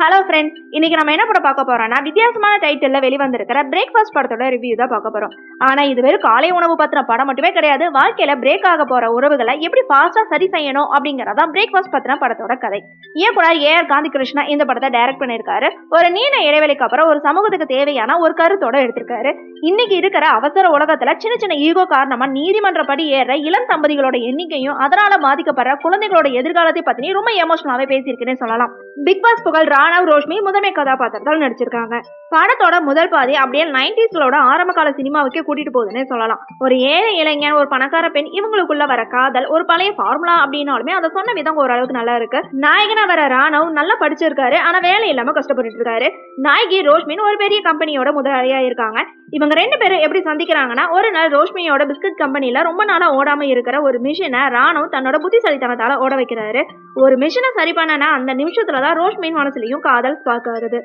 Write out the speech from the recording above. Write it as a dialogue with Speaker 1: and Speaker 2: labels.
Speaker 1: Hello friends, இன்னைக்கு நம்ம என்ன படம் பார்க்க போறோம்னா வித்தியாசமான டைட்டில்ல வெளிவந்திருக்கிற பிரேக்ஃபாஸ்ட் படத்தோட ரிவ்யூ தான் பார்க்க போறோம். ஆனா இது வெறும் காலை உணவு பத்தின படம் மட்டுமே கிடையாது. வாழ்க்கையில பிரேக் ஆக போற உறவுகளை எப்படி ஃபாஸ்டா சரி செய்யணும் அப்படிங்கறதா பிரேக்ஃபாஸ்ட் பத்தின படத்தோட கதை. இயக்குனர் ஏஆர் காந்தி கிருஷ்ணா இந்த படத்தை டைரக்ட் பண்ணிருக்காரு. ஒரு நீண்ட இடைவெளிக்கு அப்புறம் ஒரு சமூகத்துக்கு தேவையான ஒரு கருத்தோட எடுத்திருக்காரு. இன்னைக்கு இருக்கிற அவசர உலகத்துல சின்ன சின்ன ஈகோ காரணமா நீதிமன்றப்படி ஏற இளம் தம்பதிகளோட எண்ணிக்கையும் அதனால பாதிக்கப்படுற குழந்தைகளோட எதிர்காலத்தை பத்தி ரொம்ப எமோஷனலாவே பேசியிருக்கேன்னு சொல்லலாம். பிக் பாஸ் புகழ் ராணவ் ரோஷ்மி முதன்மை கதாபாத்திரத்தில் நடிச்சிருக்காங்க. படத்தோட முதல் பாதி அப்படியே 90s ஆரம்ப கால சினிமாவுக்கே கூட்டிட்டு போகுதுன்னு சொல்லலாம். ஒரு ஏழை இளைஞன், ஒரு பணக்கார பெண், இவங்களுக்குள்ள வர காதல் ஒரு பழைய ஃபார்முலா அப்படின்னாலுமே அதை சொன்ன விதம் ஓரளவுக்கு நல்லா இருக்கு. நாயகனா வர ராணவ் நல்லா படிச்சிருக்காரு, ஆனா வேலை இல்லாம கஷ்டப்பட்டு இருக்காரு. நாயகி ரோஷ்மின் ஒரு பெரிய கம்பெனியோட முதலாளியா இருக்காங்க. இவங்க ரெண்டு பேரும் எப்படி சந்திக்கிறாங்கன்னா, ஒரு நாள் ரோஷ்மியோட பிஸ்கட் கம்பெனில ரொம்ப நாளா ஓடாம இருக்கிற ஒரு மிஷினை ராணவ் தன்னோட புத்திசாலித்தனத்தால ஓட வைக்கிறாரு. ஒரு மிஷினை சரி பண்ணனா அந்த நிமிஷத்துலதான் ரோஷ்மின் மனசுலயும் காதல் ஸ்பார்க் ஆகுது.